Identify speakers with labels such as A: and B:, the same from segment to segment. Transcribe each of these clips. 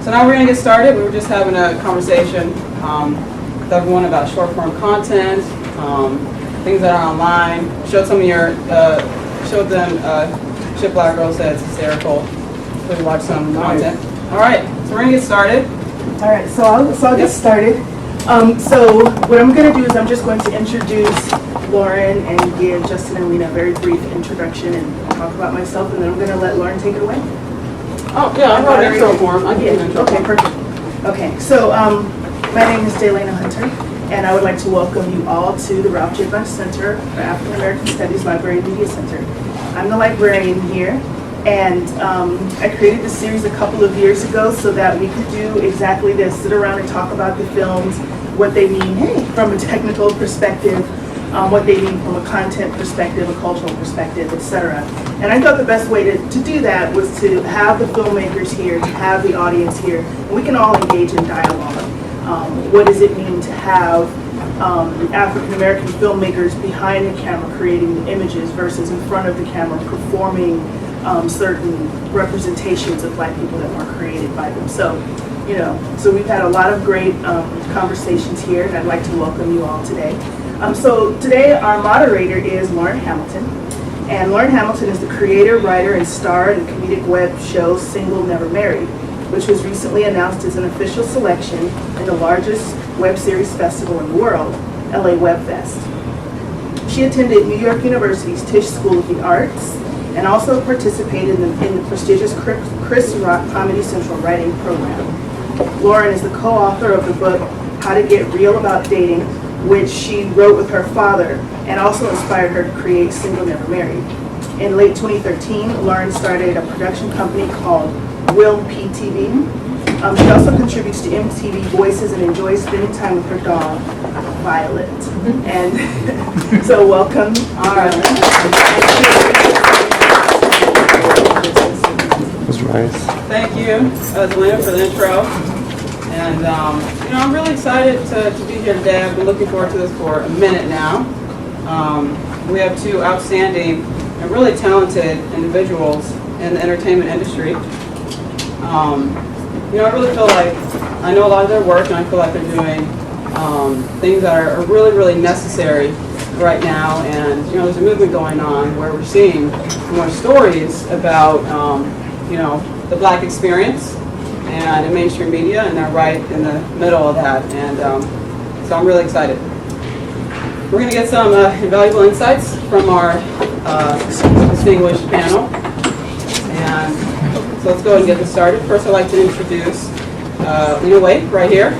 A: So now we're going to get started. We were just having a conversation with everyone about short-form content, things that are online. Showed some of your, showed them Ship Black Girl said it's hysterical. So we watched some content. All right, so we're going to get started.
B: All right, so I'll get started. So what I'm going to do is I'm just going to introduce Lauren and give Justin and Lena a very brief introduction and talk about myself, and then I'm going to let Lauren take it away.
A: Oh, yeah, I wrote an intro form. I can give an intro
B: Okay,
A: form.
B: perfect. Okay, so my name is Daylana Hunter, and I would like to welcome you all to the Ralph J. Bunch Center for African American Studies Library and Media Center. I'm the librarian here, and I created this series a couple of years ago so that we could do exactly this, sit around and talk about the films, what they mean from a technical perspective, what they mean from a content perspective, a cultural perspective, etc. And I thought the best way to do that was to have the filmmakers here, to have the audience here, and we can all engage in dialogue. What does it mean to have African American filmmakers behind the camera creating the images versus in front of the camera performing certain representations of Black people that were created by them. So we've had a lot of great conversations here, and I'd like to welcome you all today. So today our moderator is Lauren Hamilton, and Lauren Hamilton is the creator, writer, and star in the comedic web show Single Never Married, which was recently announced as an official selection in the largest web series festival in the world, LA Web Fest. She attended New York University's Tisch School of the Arts and also participated in the prestigious Chris Rock Comedy Central writing program. Lauren is the co-author of the book How to Get Real About Dating, which she wrote with her father and also inspired her to create Single Never Married. In late 2013, Lauren started a production company called Will PTV. She also contributes to MTV Voices and enjoys spending time with her dog, Violet. And so welcome.
C: That's nice.
A: Thank you, Delana, for the intro. And I'm really excited to be here today. I've been looking forward to this for a minute now. We have two outstanding and really talented individuals in the entertainment industry. I really feel like I know a lot of their work, and I feel like they're doing things that are really, really necessary right now. And there's a movement going on where we're seeing more stories about the Black experience and in mainstream media, and they're right in the middle of that. And so I'm really excited. We're going to get some invaluable insights from our distinguished panel. And so let's go ahead and get this started. First, I'd like to introduce Lena Waithe right here.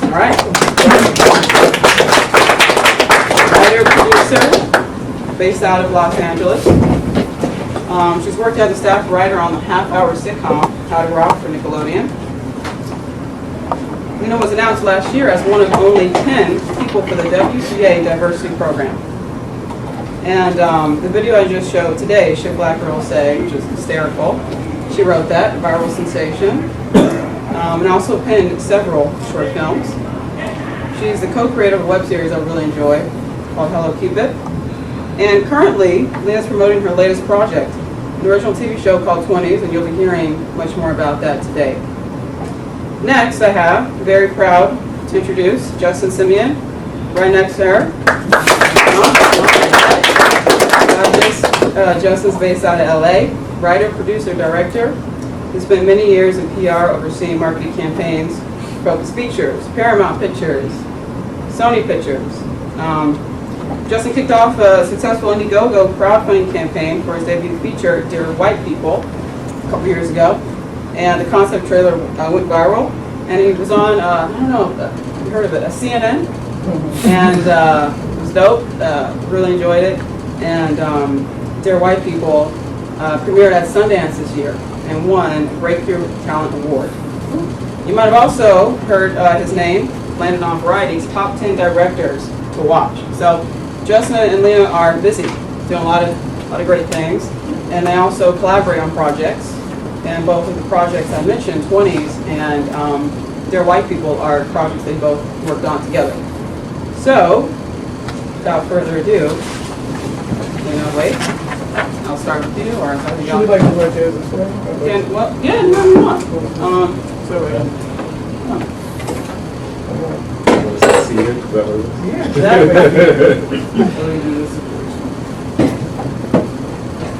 A: All right. Writer, producer, based out of Los Angeles. She's worked as a staff writer on the half-hour sitcom How to Rock for Nickelodeon. Lena was announced last year as one of only 10 people for the WCA Diversity Program. And the video I just showed today, Ship Black Girl Say, which is hysterical. She wrote that, viral sensation, and also penned several short films. She's the co-creator of a web series I really enjoy called Hello Cupid. And currently, Lena's promoting her latest project, an original TV show called 20s, and you'll be hearing much more about that today. Next, I have, very proud to introduce Justin Simien, right next to her. Justin's based out of LA, writer, producer, director. He spent many years in PR overseeing marketing campaigns, Focus Features, Paramount Pictures, Sony Pictures. Justin kicked off a successful Indiegogo crowdfunding campaign for his debut feature, Dear White People, a couple years ago. And the concept trailer went viral. And he was on, I don't know if you heard of it, a CNN. And it was dope, really enjoyed it. And Dear White People premiered at Sundance this year and won a Breakthrough Talent Award. You might have also heard his name landed on Variety's top 10 directors to watch. So Justin and Lena are busy doing a lot of great things, and they also collaborate on projects. And both of the projects I mentioned, 20s and Dear White People, are projects they both worked on together. So, without further ado, Lena Waithe, I'll start start with you, or how do you
B: Should we
A: go?
B: like to work there as well?
A: Yeah, well, yeah, no, you want.
B: So,
A: Yeah, exactly.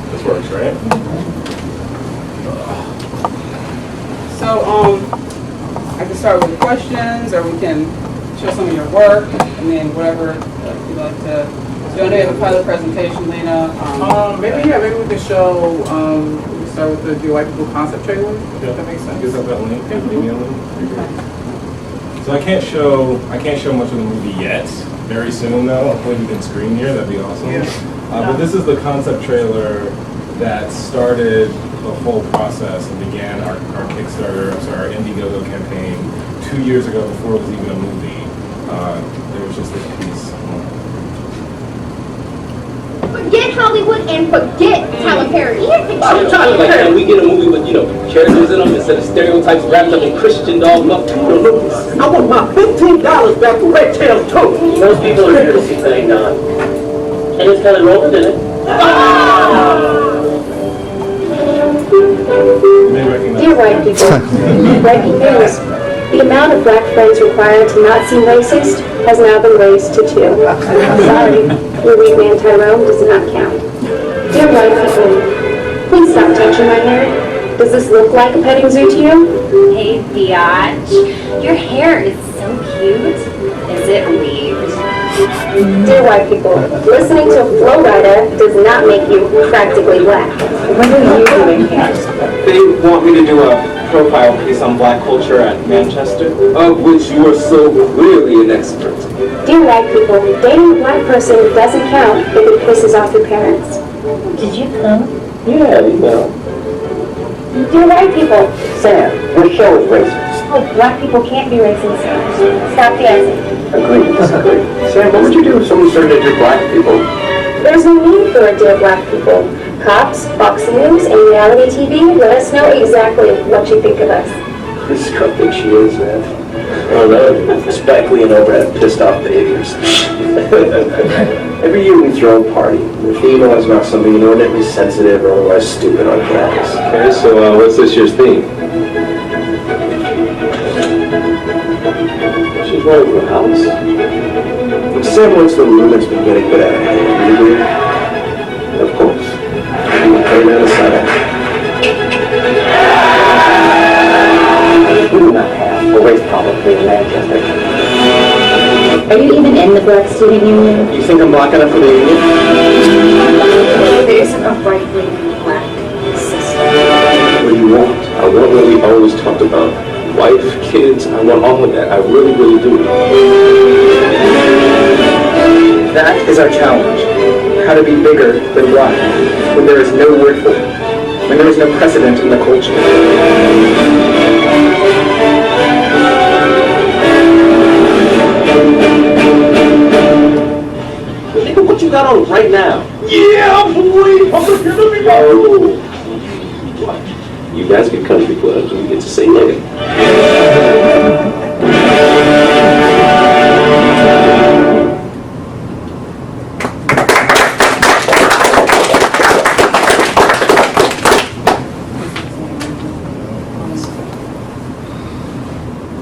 D: This works, right?
A: So, I can start with questions, or we can show some of your work, and then whatever you'd like to. So I know you have a pilot presentation, Lena.
E: Maybe we can show, we can start with the Do White People concept trailer, if that makes sense.
D: Gives up that link, email link. So I can't show much of the movie yet. Very soon though, hopefully we can screen here, that'd be awesome.
E: Yeah.
D: But this is the concept trailer that started the whole process and began our Kickstarter, our Indiegogo campaign 2 years ago before it was even a movie. There was just this piece.
F: Forget Hollywood and forget Tyler Perry.
G: I'm trying to like, can we get a movie with, characters in them instead of stereotypes wrapped up in Christian dogma? I want my $15 back for Red Tail too. Most people are here to see Thing 9. And it's kind of rolling, isn't it?
D: You may recognize.
F: Dear white people, breaking news. The amount of black friends required to not seem racist has now been raised to 2. Sorry, your weak man Tyrone does not count. Dear white people, please stop touching my hair. Does this look like a petting zoo to you?
H: Hey, Biatch, your hair is so cute. Is it weird?
F: Dear white people, listening to Flow Rider does not make you practically black.
H: What are you doing here?
G: They want me to do a profile piece on black culture at Manchester, of which you are so clearly an expert.
F: Dear white people, dating a black person doesn't count if it pisses off your parents.
H: Did you come?
G: Yeah,
F: Dear white people,
G: Sam, your show is racist.
F: oh, black people can't be racist. Stop dancing.
G: Agree, disagree. Sam, what would you do if someone started to do black people?
F: There's no need for a dear black people. Cops, Fox News, and reality TV, let us know exactly what you think of us.
G: This is how big she is, man. Oh no, Spike Lee and Overhead pissed off babies. Every year we throw a party. The theme is not something inordinately sensitive or otherwise stupid on campus. Okay, so what's this year's theme? She's running from the house. Sam wants the room that's been getting good at hand. You agree? Of course. You can play down the side. We do not have a race problem here in Manchester.
H: Are you even in the Black Student Union?
G: You think I'm black enough for the union?
H: There isn't a right-wing black system.
G: What do you want? I want what we always talked about. Wife, kids, I want all of that. I really, really do. That is our challenge. How to be bigger than black when there is no word for it, when there is no precedent in the culture. Nigga, what you got on right now? Yeah, boy! Oh. What? You guys get country clubs and you get to say nigga.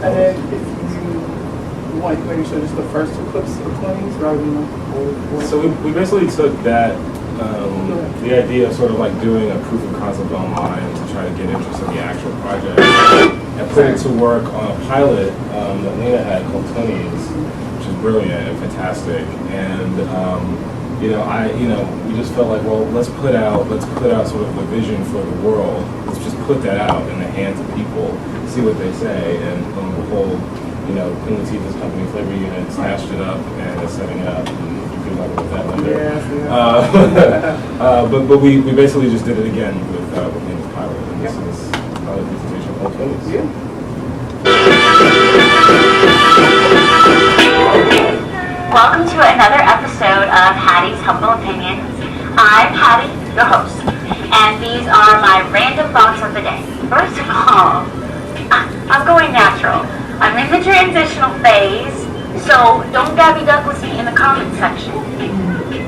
E: And then if you want, you maybe show just the first 2 clips of the 20s rather than the whole.
D: So we basically took that, the idea of sort of like doing a proof of concept online to try to get interest in the actual project and put it to work on a pilot that Lena had called 20s, which is brilliant and fantastic. And we just felt like, well, let's put out sort of the vision for the world. Let's just put that out in the hands of people, see what they say, and lo and behold, Queen Latifah's company, Flavor Unit, snatched it up and is setting it up. And you feel like with that vendor.
E: Yeah.
D: But we basically just did it again with Lena's pilot, and this is pilot presentation called 20s.
E: Yeah.
H: Welcome to another episode of Hattie's Humble Opinions. I'm Hattie, your host, and these are my random thoughts of the day. First of all, I'm going natural. I'm in the transitional phase, so don't Gabby Douglas me in the comment section.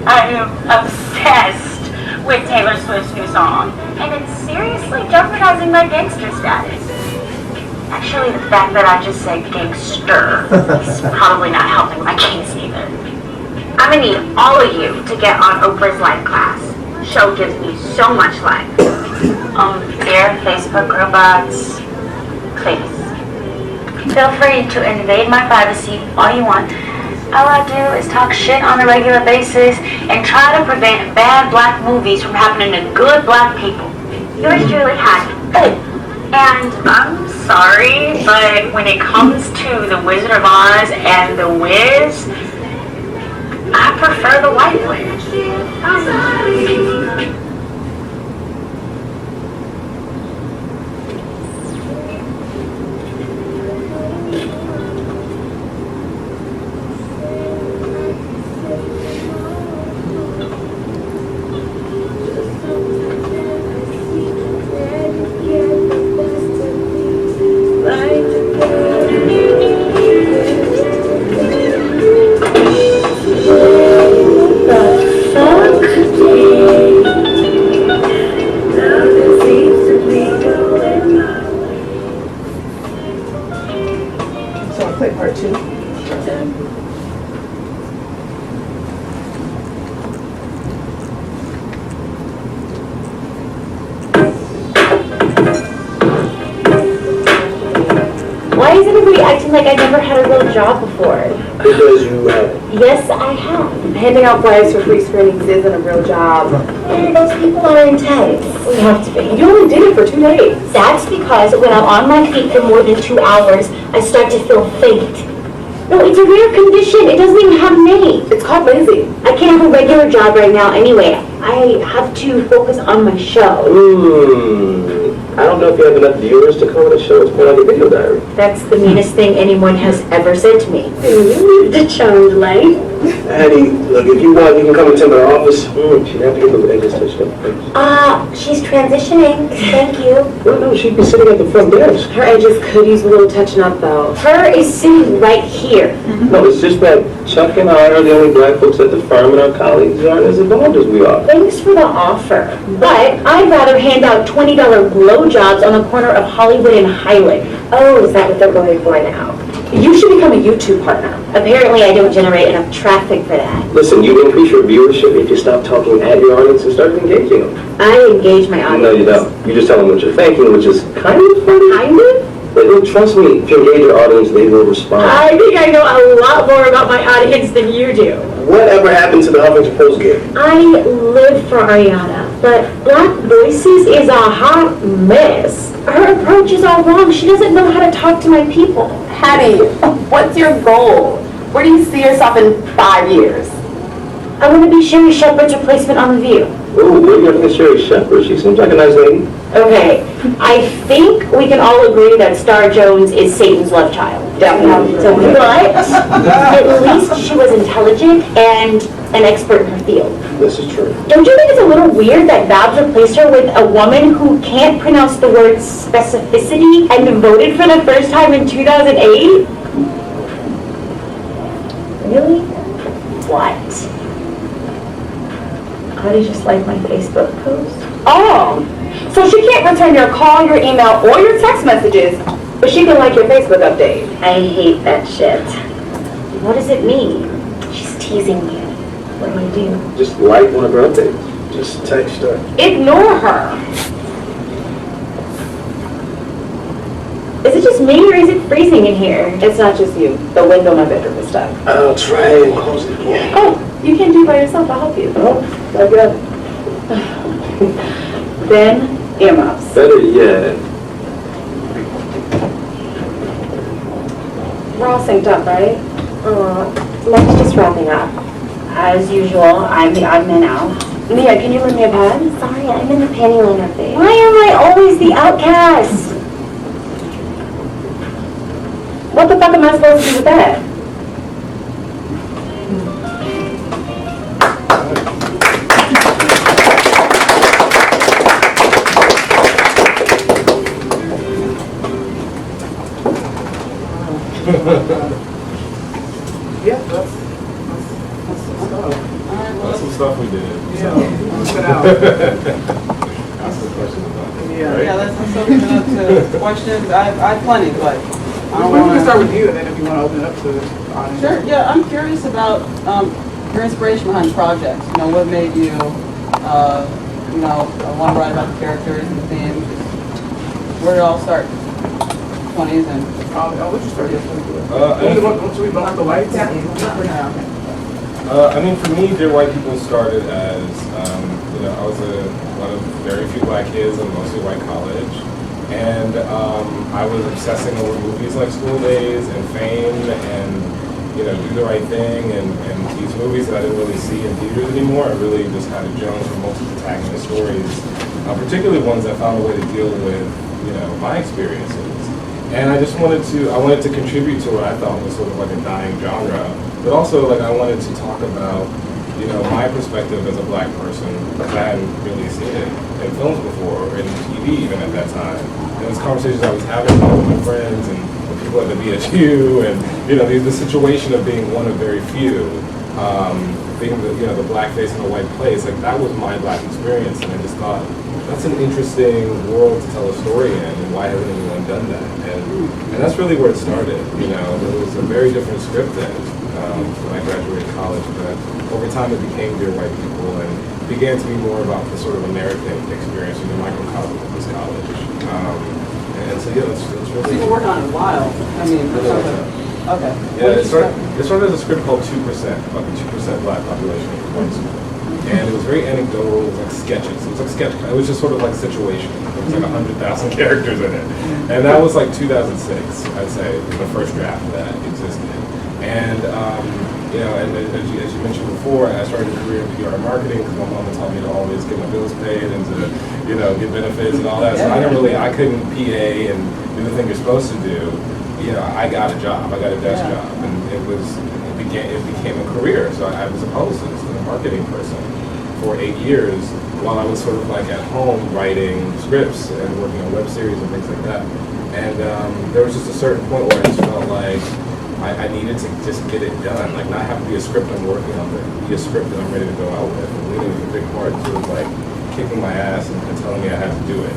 H: I am obsessed with Taylor Swift's new song, and it's seriously jeopardizing my gangster status. Actually, the fact that I just said gangster is probably not helping my case either. I'm gonna need all of you to get on Oprah's Life class. The show gives me so much life. Dear Facebook robots, please. Feel free to invade my privacy all you want. All I do is talk shit on a regular basis and try to prevent bad black movies from happening to good black people. Yours truly, Hattie. Oh, and I'm sorry, but when it comes to The Wizard of Oz and The Wiz, I prefer the white Wiz. I'm sorry.
B: So I'll play part 2.
F: Why is everybody acting like I never had a real job before?
G: Because you have.
F: Yes, I have.
I: Handing out flyers for free screenings isn't a real job.
F: Those people are intense.
I: We have to be. You only did it for 2 days.
F: That's because when I'm on my feet for more than 2 hours, I start to feel faint. No, it's a rare condition. It doesn't even have a name.
I: It's called lazy.
F: I can't have a regular job right now anyway. I have to focus on my show.
G: I don't know if you have enough viewers to cover the show. It's more like a video diary.
F: That's the meanest thing anyone has ever said to me. You need to change, Lane.
G: Hattie, look, if you want, you can come into my office. She'd have to get the edges touched up.
F: She's transitioning. Thank you.
G: Well, no, she'd be sitting at the front desk.
I: Her edges could use a little touching up, though.
F: Her is sitting right here.
G: No, it's just that Chuck and I are the only black folks at the firm, and our colleagues aren't as involved as we are.
F: Thanks for the offer, but I'd rather hand out $20 blowjobs on the corner of Hollywood and Highland.
I: Oh, is that what they're going for now? You should become a YouTube partner.
F: Apparently, I don't generate enough traffic for that.
G: Listen, you increase your viewership if you stop talking at your audience and start engaging them.
F: I engage my audience.
G: No, you don't. You just tell them what you're thinking, which is kind of funny.
F: Kind of?
G: But look, trust me, if you engage your audience, they will respond.
F: I think I know a lot more about my audience than you do.
G: Whatever happened to the Huffington Post gig?
F: I live for Ariana, but Black Voices is a hot mess. Her approach is all wrong. She doesn't know how to talk to my people.
I: Hattie, what's your goal? Where do you see yourself in 5 years?
F: I want to be Sherry Shepherd's replacement on The View.
G: Ooh, what are you going to Sherry Shepherd? She seems like a nice lady.
F: Okay, I think we can all agree that Star Jones is Satan's love child.
I: Definitely.
F: But at least she was intelligent and an expert in her field.
G: This is true.
F: Don't you think it's a little weird that Babs replaced her with a woman who can't pronounce the word specificity and voted for the first time in 2008? Really? What? How did you just like my Facebook post?
I: Oh, so she can't return your call, your email, or your text messages, but she can like your Facebook update.
F: I hate that shit. What does it mean? She's teasing me. What do I do?
G: Just like one of her updates. Just text her.
I: Ignore her.
F: Is it just me or is it freezing in here?
I: It's not just you. The window in my bedroom is stuck.
G: I'll try and close it again.
I: Oh, you can do it by yourself. I'll help you.
G: Oh, I got it.
I: Then, earmuffs.
G: Better yet.
I: We're all synced up, right?
F: Let's just wrapping up. As usual, I'm the odd man out.
I: Mia, can you lend me a pad?
F: Sorry, I'm in the panty liner phase. Why am I always the outcast?
I: What the fuck am I supposed to do with that?
E: Yeah, that's some stuff.
D: That's some stuff we did.
E: Yeah, put out.
D: Ask the question about it.
A: Yeah, let's open it up to questions. I have plenty, but I don't
E: We
A: want
E: can start
A: to.
E: with you, and then if you want to open it up to the audience.
A: Sure, yeah, I'm curious about your inspiration behind the project. You know, what made you, want to write about the characters and the themes? Where did it all start? 20s and...
E: We'll just start here. Should we bump up the lights?
A: Yeah.
D: I mean, for me, Dear White People started as, I was one of very few black kids in a mostly white college. And I was obsessing over movies like School Days and Fame and, Do the Right Thing and these movies that I didn't really see in theaters anymore. I really just had a Jones for most of the protagonist stories, particularly ones that found a way to deal with, my experiences. And I just wanted to contribute to what I thought was sort of like a dying genre, but also like I wanted to talk about, my perspective as a black person, because I hadn't really seen it in films before, or in TV even at that time. And these conversations I was having with my friends and the people at the BSU, and the situation of being one of very few, being the black face in a white place, like that was my black experience, and I just thought that's an interesting world to tell a story in, and why hasn't anyone done that? And that's really where it started. There was a very different script then when I graduated college, but over time it became Dear White People, and began to be more about the sort of American experience in the microcosm of this college. And so yeah, that's
A: So
D: really.
A: you've been working on it a while. I mean, okay.
D: Yeah, it started as a script called 2%, about the 2% black population of white school. And it was very anecdotal, it was like sketches. It was like sketch, it was just sort of like situation. There was like 100,000 characters in it. And that was like 2006, I'd say, the first draft that existed. And, and as you mentioned before, I started a career in PR and marketing because my mama taught me to always get my bills paid and to, get benefits and all that. So I couldn't PA and do the thing you're supposed to do. I got a job, I got a desk job, and it became a career. So I was a publicist and a marketing person for 8 years while I was sort of like at home writing scripts and working on web series and things like that. And there was just a certain point where I just felt like I needed to just get it done, like not have to be a script I'm working on, but be a script that I'm ready to go out with. And Lena was a big part, sort of like kicking my ass and telling me I had to do it,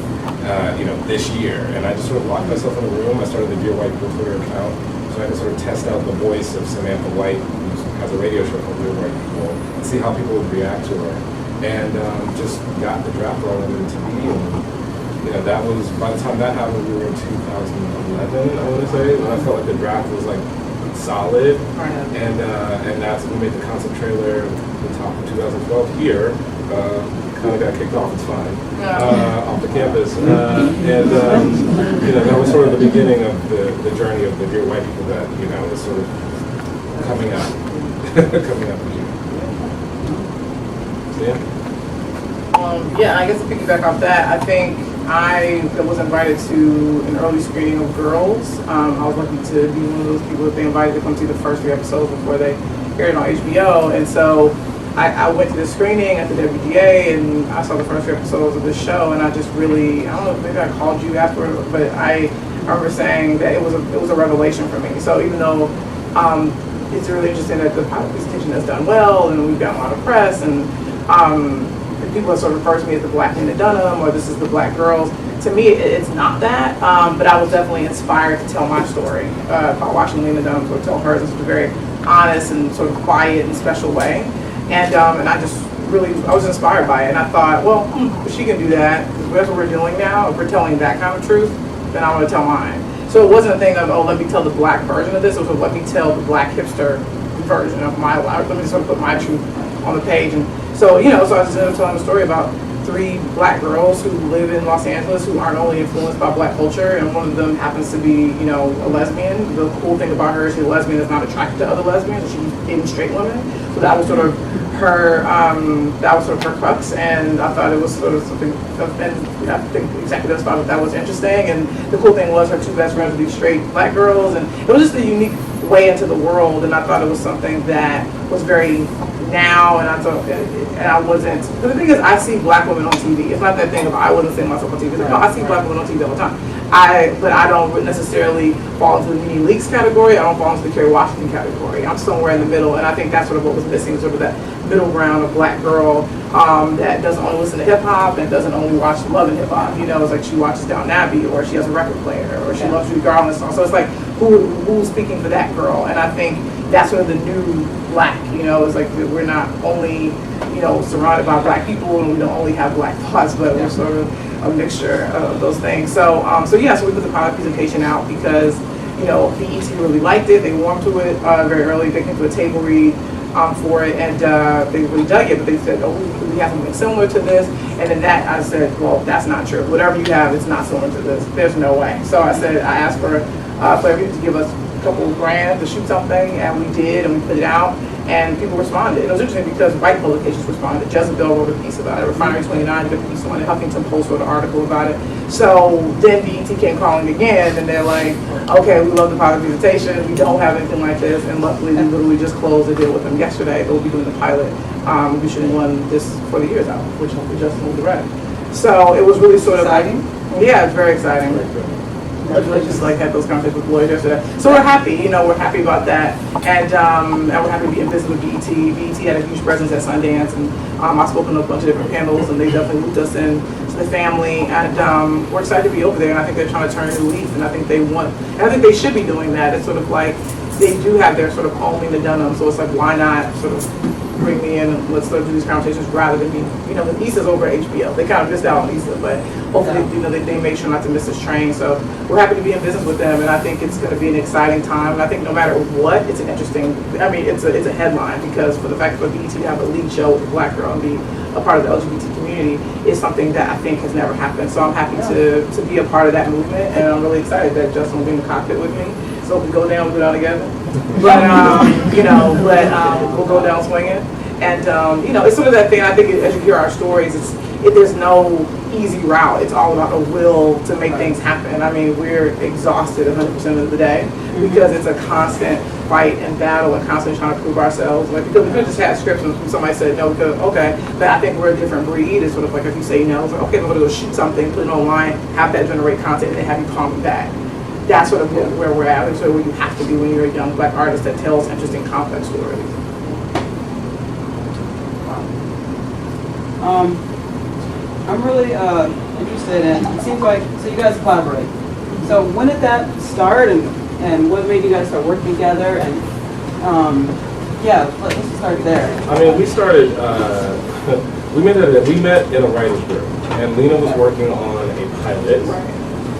D: this year. And I just sort of locked myself in a room. I started the Dear White People Twitter account so I could sort of test out the voice of Samantha White, who has a radio show called Dear White People, and see how people would react to her. And just got the draft rolling into TV. And, that was, by the time that happened, we were in 2011, I want to say, when I felt like the draft was like solid. And that's when we made the concept trailer, the top of 2012 here. Kind of got kicked off, it's fine, off the campus. That was sort of the beginning of the journey of the Dear White People that, was sort of coming out. coming out. So,
E: Yeah, I guess to piggyback off that, I think I was invited to an early screening of Girls. I was lucky to be one of those people that they invited to come see the first 3 episodes before they aired it on HBO. And so I went to the screening at the WGA and I saw the first 3 episodes of this show, and I just really, I don't know, maybe I called you afterward, but I remember saying that it was a revelation for me. So even though it's really interesting that the pilot presentation has done well and we've gotten a lot of press, and people have sort of referred to me as the Black Lena Dunham, or this is the Black Girls. To me, it's not that, but I was definitely inspired to tell my story by watching Lena Dunham sort of tell hers in such a very honest and sort of quiet and special way. And I just really, I was inspired by it. And I thought, well, if she can do that, because that's what we're doing now, if we're telling that kind of truth, then I want to tell mine. So it wasn't a thing of, oh, let me tell the black version of this. It was, let me tell the black hipster version of my life. Let me sort of put my truth on the page. And so, so I was telling a story about 3 black girls who live in Los Angeles who aren't only influenced by black culture, and one of them happens to be, a lesbian. The cool thing about her is she's a lesbian that's not attracted to other lesbians, and she's dating straight women. So that was sort of her, crux, and I thought it was sort of something, and I think executives thought that was interesting. And the cool thing was her 2 best friends were these straight black girls, and it was just a unique way into the world, and I thought it was something that was very now, and I wasn't, the thing is, I see black women on TV. It's not that thing of I wasn't seeing myself on TV. No, I see black women on TV all the time. But I don't necessarily fall into the Nene Leakes category. I don't fall into the Kerry Washington category. I'm somewhere in the middle, and I think that's sort of what was missing, sort of that middle ground of black girl that doesn't only listen to hip hop and doesn't only watch Love and Hip Hop. You know, it's like she watches Downton Abbey, or she has a record player, or she loves Judy Garland song. So it's like who's speaking for that girl? And I think that's sort of the new black. You know, it's like we're not only surrounded by black people, and we don't only have black thoughts, but we're sort of a mixture of those things. So so we put the product presentation out because BET really liked it. They warmed to it very early. They came to a table read for it, and they really dug it. But they said, we have something similar to this. And then I said, well, that's not true. Whatever you have, it's not similar to this. There's no way. So I asked for everybody to give us a couple of grand to shoot something, and we did, and we put it out. And people responded. It was interesting because white publications responded. Jezebel wrote a piece about it. Refinery 29 did a piece on it. Huffington Post wrote an article about it. So then BET came calling again, and they're like, okay, we love the product presentation. We don't have anything like this. And luckily, we literally just closed a deal with them yesterday. They'll be doing the pilot. We'll be shooting one this for the year's out, which hopefully Justin will direct. So it was really sort of
A: exciting.
E: Yeah, it's very exciting. I just had those conversations with Lloyd yesterday. So we're happy, we're happy about that. And we're happy to be in business with BET. BET had a huge presence at Sundance, and I've spoken to a bunch of different panels, and they definitely looped us in to the family. And we're excited to be over there, and I think they're trying to turn a new leaf, and I think they should be doing that. It's sort of like they do have their sort of calling to Dunham, so it's like, why not sort of bring me in and let's sort of do these conversations rather than the Issa's over at HBO. They kind of missed out on Issa, but hopefully, they make sure not to miss this train. So we're happy to be in business with them, and I think it's going to be an exciting time. And I think no matter what, it's an interesting, it's a headline, because for the fact that BET to have a lead show with a black girl and be a part of the LGBT community is something that I think has never happened. So I'm happy to be a part of that movement, and I'm really excited that Justin will be in the cockpit with me. So if we go down, we'll go down together. But we'll go down swinging. And it's sort of that thing. I think as you hear our stories, there's no easy route. It's all about a will to make things happen. I mean, we're exhausted 100% of the day because it's a constant fight and battle and constantly trying to prove ourselves. Like, because we could just have scripts and somebody said no, because okay, but I think we're a different breed. It's sort of like if you say no, it's like, okay, we're gonna go shoot something, put it online, have that generate content, and then have you call me back. That's sort of where we're at. It's sort of where you have to be when you're a young black artist that tells interesting, complex stories.
A: I'm really interested in, it seems like, so you guys collaborate. So when did that start, and what made you guys start working together? And let's just start there.
D: I mean, we started, we met in a writer's group, and Lena was working on a pilot,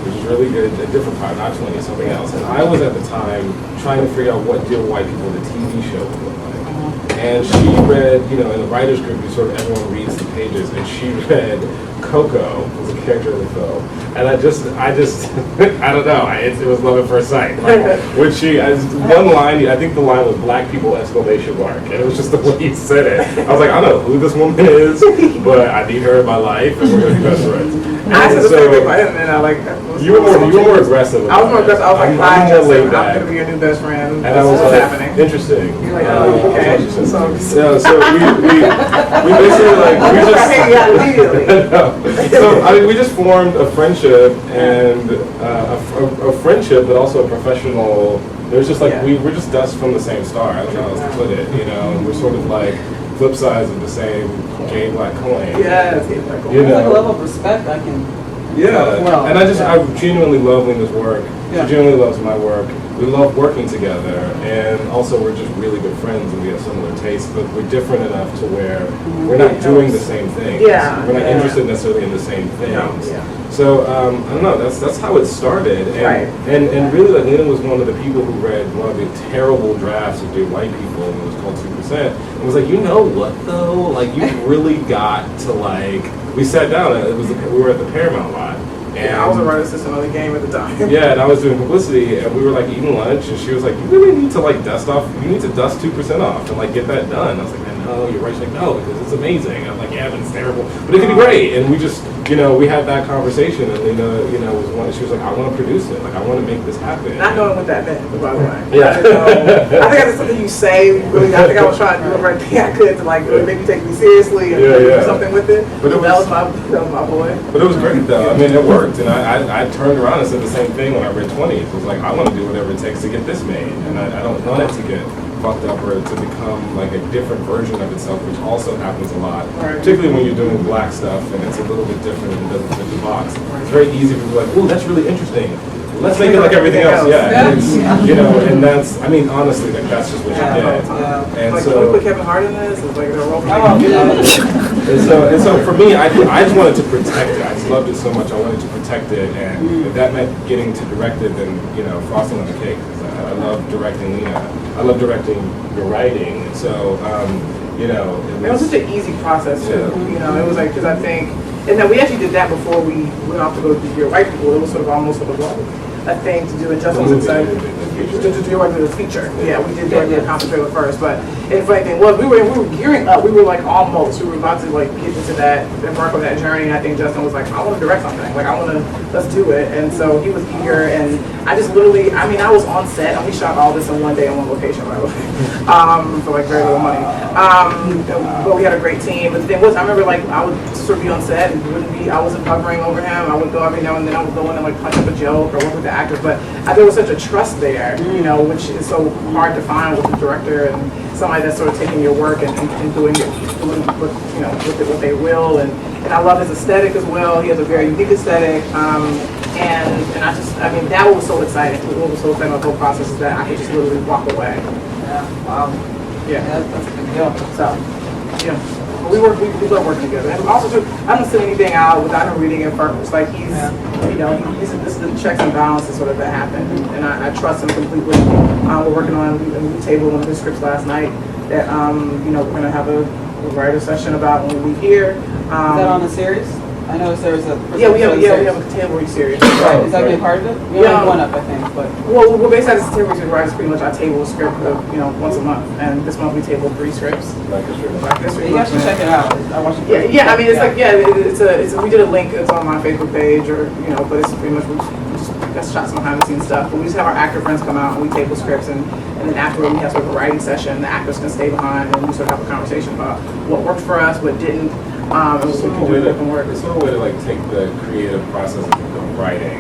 D: which is really good, a different pilot, not 20, something else. And I was at the time trying to figure out what Dear White People, the TV show, would look like. And she read, in the writer's group, everyone reads the pages, and she read Coco, was a character in the film. And I don't know, it was love at first sight. When she, as one line, I think the line was "Black people!" And it was just the way he said it. I was like, I don't know who this woman is, but I need her in my life, and we're going to be best friends.
E: I said the same thing about him, and I like.
D: You were more aggressive.
E: I was more aggressive. I was like, hi, Justin, I'm
D: back.
E: going to be your new best friend.
D: And I was like,
E: happening.
D: Interesting.
E: You're like, oh, okay.
D: So we basically we just formed a friendship, and a friendship, but also a professional. There's just like we're just dust from the same star. I don't know how else to put it. We're sort of like flip sides of the same gay black coin.
E: Yeah,
A: There's like a level of respect I can.
D: Yeah, and I genuinely love Lena's work. She genuinely loves my work. We love working together, and also we're just really good friends, and we have similar tastes, but we're different enough to where we're not doing the same things.
E: Yeah.
D: We're not interested necessarily in the same things.
E: Yeah.
D: So, I don't know, that's how it started. And, and really, like, Lena was one of the people who read one of the terrible drafts of Dear White People, and it was called 2%. And was like, you know what, though? Like, you really got to, like, we sat down, and we were at the Paramount lot. And
E: I was a writer assistant on the game at the time.
D: Yeah, and I was doing publicity, and we were like eating lunch, and she was like, "You really need to like dust off. You need to dust 2% off and like get that done." I was like, "Man, no, you're right." She's like, "No, because it's amazing." I'm like, "Yeah, but it's terrible, but it could be great." And we just, we had that conversation, and Lena, was one. She was like, "I want to produce it. Like, I want to make this happen."
E: Not knowing what that meant, by the way.
D: Yeah.
E: I think that's something you say. Really, I think I was trying to do everything I could to like really make you take me seriously and do something with it.
D: But
E: that was my boy.
D: But it was great though. I mean, it worked, and I turned around and said the same thing when I read 20. It was like, I want to do whatever it takes to get this made, and I don't want it to get fucked up or to become like a different version of itself, which also happens a lot.
E: Right.
D: Particularly when you're doing black stuff and it's a little bit different and it doesn't fit the box. It's very easy for people like, ooh, that's really interesting. Let's make it like everything else. Yeah. And it's, you know, and that's, I mean, honestly, like that's just what you did. And
E: Like,
D: so,
E: can we put Kevin Hart in this? It's like, they're rolling.
D: and so for me, I just wanted to protect it. I just loved it so much. I wanted to protect it, and if that meant getting to direct it, then you know, frosting on the cake. 'Cause I love directing Lena. I love directing your writing, and so you know,
E: It was such an easy process too.
D: Yeah.
E: You know, it was like, because I think, and then we actually did that before we went off to go to Dear White People. It was sort of almost sort of like a thing to do. And Justin was excited to do like the feature. Yeah, we did the concentrator first. But the funny thing was, we were gearing up. We were like almost. We were about to like get into that, embark on that journey. And I think Justin was like, I want to direct something. Like let's do it. And so he was eager. And I just literally, I mean, I was on set and we shot all this in one day on one location, by the way, for like very little money. But we had a great team. But the thing was, I remember like I would sort of be on set and I wasn't covering over him. I would go every now and then. I would go in and like punch up a joke or work with the actors. But there was such a trust there, you know, which is so hard to find with the director and somebody that's sort of taking your work and doing what, you know, with it what they will. And I love his aesthetic as well. He has a very unique aesthetic. And I mean, that was so exciting. What was so exciting about the whole process is that I could just literally walk away.
A: Yeah, wow.
E: Yeah.
A: That's a big deal.
E: So, yeah. We love working together. And also, too, I don't send anything out without him reading it first. Like, he's, you know, this is the checks and balances sort of that happen. And I trust him completely. We're working on, we tabled one of his scripts last night that, you know, we're going to have a writer session about when we leave here.
A: Is that on the series? I know there's a...
E: Yeah, we have a table read series.
A: Right, is that gonna be part of it? We only have one up, I think, but...
E: Well, we're based on this table read series, right? It's pretty much I table a script, you know, once a month. And this month we tabled 3 scripts.
D: like it's really-
E: Black History
A: You guys should
E: Month.
A: check it out. I watched it.
E: Yeah, I mean, it's like, it's we did a link, it's on my Facebook page, or, you know, but it's pretty much, we just that's shot some behind the scenes stuff. But we just have our actor friends come out and we table scripts, and then afterward we have sort of a writing session. The actors can stay behind and we sort of have a conversation about what worked for us, what didn't, and what we can do that can work.
D: It's sort of a way to like take the creative process of writing,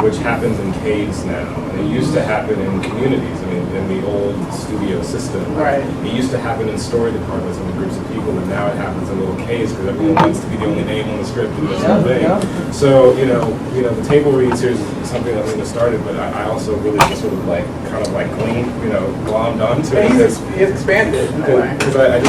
D: which happens in caves now. And it used to happen in communities. I mean, in the old studio system.
E: Right.
D: It used to happen in story departments and groups of people, and now it happens in little caves because everyone wants to be the only name on the script and this whole thing. So you know, the table read series is something that Lena started, but I also really just sort of like kind of like glommed onto it.
E: He's expanded in a way.
D: Because I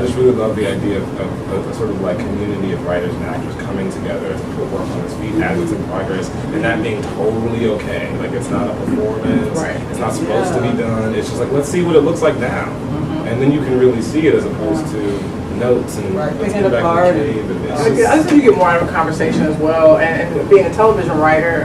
D: just really love the idea of a sort of like community of writers and actors coming together to put work on its feet as it's in progress, and that being totally okay. Like it's not a performance,
E: Right.
D: It's not supposed to be done. It's just like let's see what it looks like now, and then you can really see it as opposed to notes and let's
A: Picking
D: get
A: it
D: back
A: apart.
D: to the cave. And it's
E: I
D: just,
E: just think you get more out of a conversation as well, and being a television writer,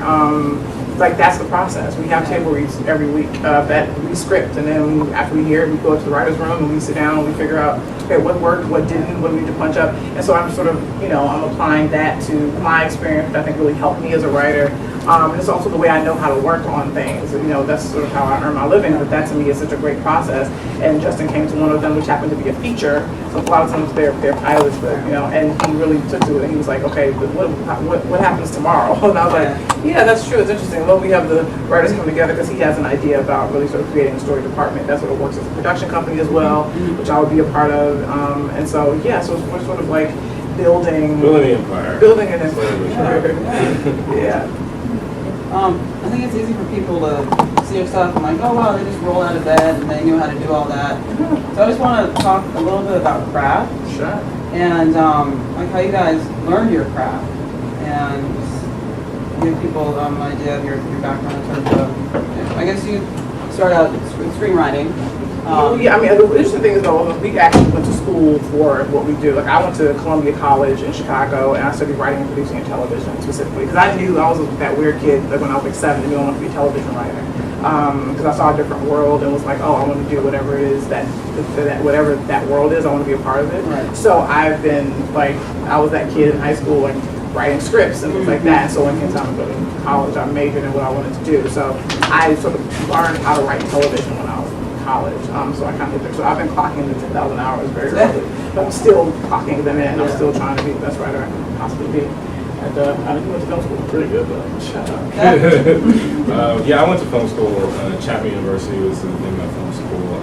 E: like that's the process. We have table reads every week that we script, and then after we hear it, we go to the writer's room and we sit down and we figure out, okay, what worked, what didn't, what do we need to punch up. And so I'm sort of, you know, I'm applying that to my experience, which I think really helped me as a writer. And it's also the way I know how to work on things. You know, that's sort of how I earn my living, but that to me is such a great process. And Justin came to one of them, which happened to be a feature. So a lot of times they're pilots, but, you know, and he really took to it. And he was like, okay, but what happens tomorrow? And I was like, yeah, that's true. It's interesting. Well, we have the writers come together because he has an idea about really sort of creating a story department. That's what it works as a production company as well, which I would be a part of. And so, yeah, so we're sort of like building
D: the empire.
E: Building an empire. Yeah.
A: I think it's easy for people to see your stuff and like, oh wow, they just roll out of bed and they knew how to do all that. So I just want to talk a little bit about craft.
E: Sure.
A: And like how you guys learned your craft and just give people an idea of your background in terms of, I guess you started out with screenwriting.
E: Yeah, I mean, the interesting thing is though, we actually went to school for what we do. Like, I went to Columbia College in Chicago, and I studied writing and producing and television specifically. Because I knew I was that weird kid, like when I was like 7, I knew I wanted to be a television writer. Because I saw a different world and was like, oh, I want to do whatever it is that whatever that world is, I want to be a part of it.
A: Right.
E: So I've been like, I was that kid in high school, like writing scripts and things like that. And so when it came time to go to college, I majored in what I wanted to do. So I sort of learned how to write television when I was college, so I kind of did. So I've been clocking the 10,000 hours very early, but I'm still clocking them in. I'm still trying to be the best writer I can possibly be. I went to film school. Pretty good though. Shut up.
D: Yeah, I went to film school. Chapman University was the name of my film school,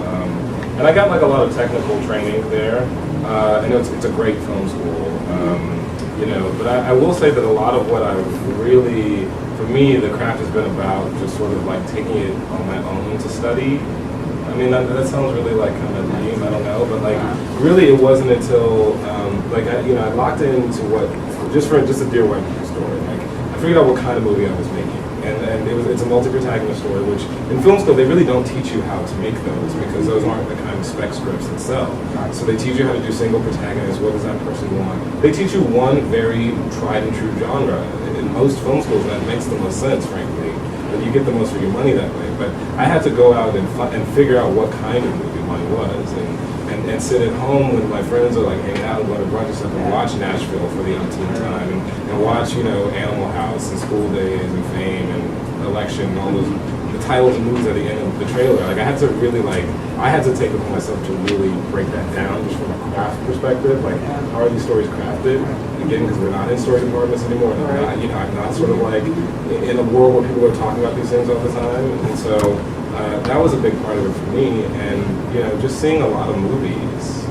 D: and I got like a lot of technical training there. And it's a great film school, you know. But I will say that a lot of what I really, for me, the craft has been about just sort of like taking it on my own to study. I mean, that sounds really like kind of lame, I don't know, but like really it wasn't until I locked into what just a Dear White People story. Like I figured out what kind of movie I was making, and it's a multi-protagonist story, which in film school they really don't teach you how to make those because those aren't the kind of spec scripts that sell. So they teach you how to do single protagonists. What does that person want? They teach you one very tried and true genre. In most film schools, that makes the most sense, frankly. But you get the most for your money that way. But I had to go out and figure out what kind of movie mine was, and sit at home when my friends are like hanging out and going to brunch and stuff and watch Nashville for the umpteenth time and watch, you know, Animal House and School Days and Fame and Election and all those the titles and movies at the end of the trailer. Like I had to really I had to take it upon myself to really break that down just from a craft perspective. Like how are these stories crafted? Again, because we're not in story departments anymore. And I'm not sort of like in a world where people are talking about these things all the time. And so that was a big part of it for me. And you know, just seeing a lot of movies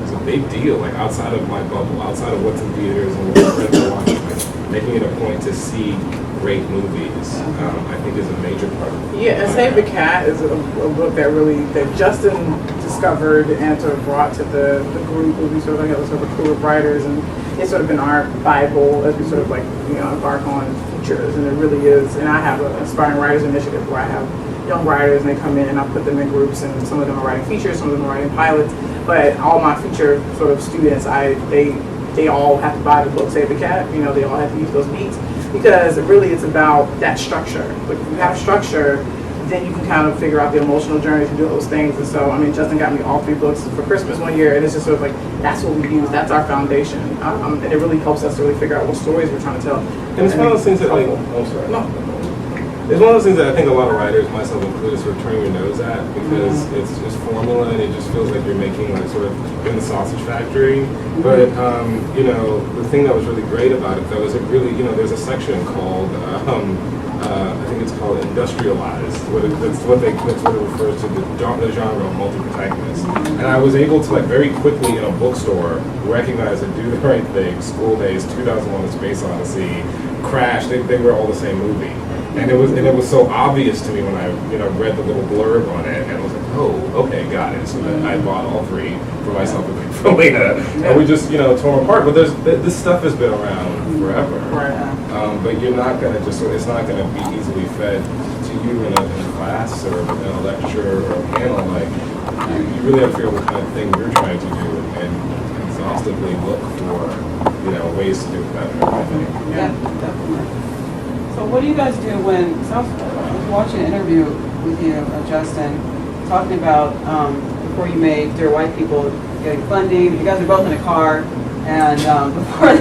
D: is a big deal. Like outside of my bubble, outside of what's in theaters and what friends are watching, making it a point to see great movies, I think is a major part of it.
E: Yeah, and Save the Cat is a book that Justin discovered and sort of brought to the group. We sort of have a sort of a crew of writers, and it's sort of been our Bible as we sort of embark on features, and it really is. And I have an Inspiring Writers Initiative where I have young writers and they come in and I put them in groups, and some of them are writing features, some of them are writing pilots, but all my feature sort of students, they all have to buy the book Save the Cat, you know, they all have to use those beats, because really it's about that structure. Like if you have structure, then you can kind of figure out the emotional journey to do those things. And so, I mean, Justin got me all 3 books for Christmas one year, and it's just sort of like, that's what we use, that's our foundation. And it really helps us to really figure out what stories we're trying to tell.
D: And it's one of those things that, like, I'm sorry.
E: No.
D: It's one of those things that I think a lot of writers, myself included, sort of turn your nose at because it's just formula and it just feels like you're making like sort of in the sausage factory. But you know, the thing that was really great about it though is it really, you know, there's a section called I think it's called industrialized. That's what it refers to the genre of multi-protagonist. And I was able to like very quickly in a bookstore recognize that Do the Right Thing, School Days, 2001: A Space Odyssey, Crash, they were all the same movie. And it was so obvious to me when I read the little blurb on it, and I was like, oh, okay, got it. So then I bought all 3 for myself and for Lena, and we just tore them apart. But this stuff has been around forever. Right. But you're not gonna it's not gonna be easily fed to you in a class or in a lecture or a panel. Like you really have to figure out what kind of thing you're trying to do and exhaustively look for ways to do it better. I think.
A: Yeah, definitely. So what do you guys do when, so I was watching an interview with you, Justin, talking about before you made Dear White People getting funding, you guys were both in a car, and before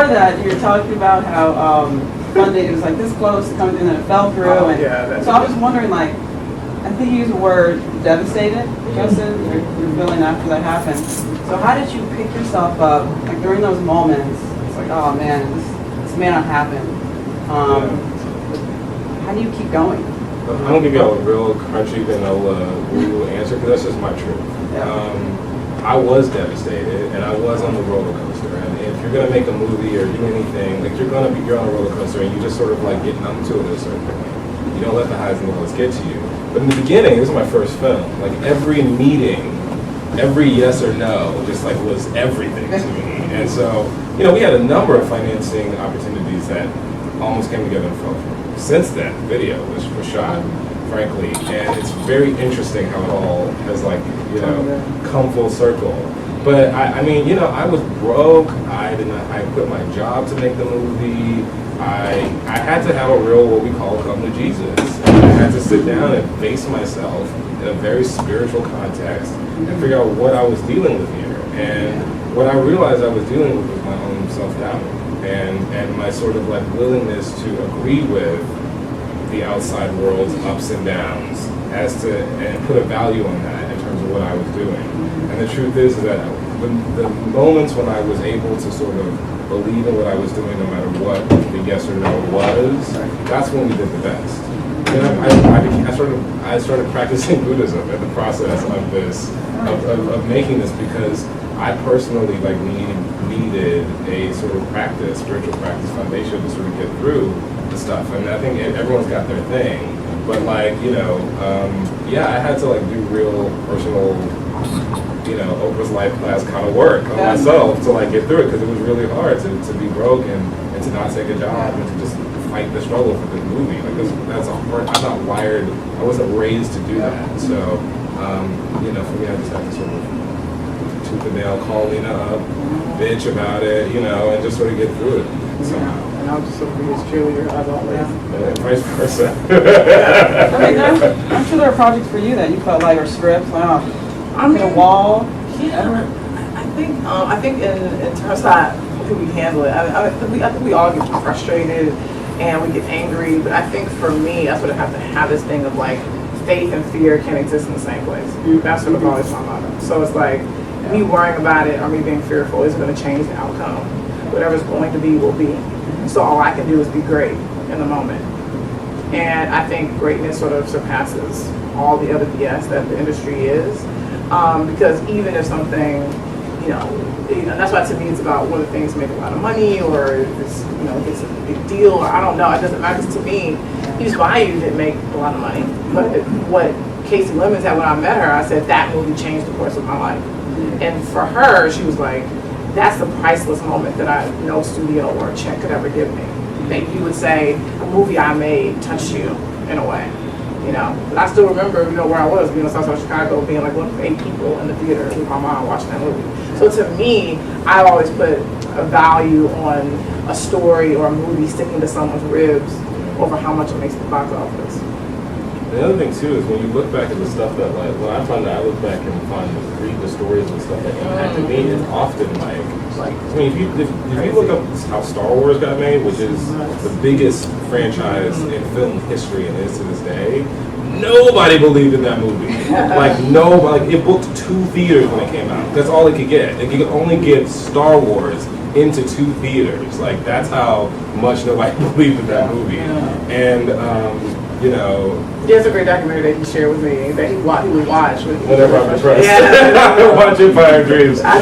A: that you were talking about how funding, it was like this close to coming through and then it fell through, so I was wondering, like, I think you used the word devastated, Justin, your feeling after that happened. So how did you pick yourself up, like during those moments? It's like, oh man, this may not happen. How do you keep going?
D: I'm gonna give you a real crunchy woo answer because that's just my truth. Yeah. I was devastated, and I was on the roller coaster. And if you're gonna make a movie or do anything, like you're on a roller coaster, and you just sort of like get numb to it at a certain point. You don't let the highs and lows get to you. But in the beginning, this was my first film. Like every meeting, every yes or no, just like was everything to me. And so, we had a number of financing opportunities that almost came together and fell through. Since then, video was shot, frankly, and it's very interesting how it all has come full circle. But I was broke. I quit my job to make the movie. I had to have a real, what we call, come to Jesus. I had to sit down and face myself in a very spiritual context and figure out what I was dealing with here. And what I realized I was dealing with was my own self-doubt and my sort of like willingness to agree with the outside world's ups and downs and put a value on that in terms of what I was doing. And the truth is that the moments when I was able to sort of believe in what I was doing, no matter what the yes or no was, that's when we did the best. Then I started practicing Buddhism in the process of this, of making this, because I personally like needed a sort of practice, spiritual practice foundation to sort of get through the stuff. And I think everyone's got their thing, but like, I had to like do real personal, Oprah's life class kind of work on myself to like get through it, because it was really hard to be broke and to not take a job and to just fight the struggle for this movie. Like that's a hard. I'm not wired. I wasn't raised to do that. So, for me, I just had to sort of tooth the nail, call Lena up, bitch about it, and just sort of get through it somehow.
E: And I'll just sort of be his cheerleader as always.
D: And vice versa.
A: I mean, I'm sure there are projects for you that you felt like, or scripts, hit a wall.
E: I think in terms of how we handle it, I think we all get frustrated and we get angry, but I think for me, I sort of have to have this thing of like, faith and fear can't exist in the same place. That's sort of always my motto. So it's like, me worrying about it or me being fearful isn't going to change the outcome. Whatever's going to be will be. So all I can do is be great in the moment. And I think greatness sort of surpasses all the other BS that the industry is. Because even if something, that's why to me it's about whether things make a lot of money or it's, it's a big deal, or I don't know. It doesn't matter. To me, Hughes Bayou didn't make a lot of money. But what Casey Lemons had when I met her, I said that movie changed the course of my life. And for her, she was like, that's the priceless moment that no studio or check could ever give me. That you would say, a movie I made touched you in a way. But I still remember, where I was, Southside Chicago, being like one of 8 people in the theater with my mom watching that movie. So to me, I've always put a value on a story or a movie sticking to someone's ribs over how much it makes the box office.
D: The other thing too is when you look back at the stuff that I look back and read the stories and stuff that impacted me, it's often if you look up how Star Wars got made, which is the biggest franchise in film history and is to this day, nobody believed in that movie. Nobody. It booked 2 theaters when it came out. That's all it could get. It could only get Star Wars into 2 theaters. That's how much nobody believed in that movie. And
E: There's a great documentary that he shared with me that he would watch.
D: Whenever I'm depressed. Watch Empire Dreams.
E: I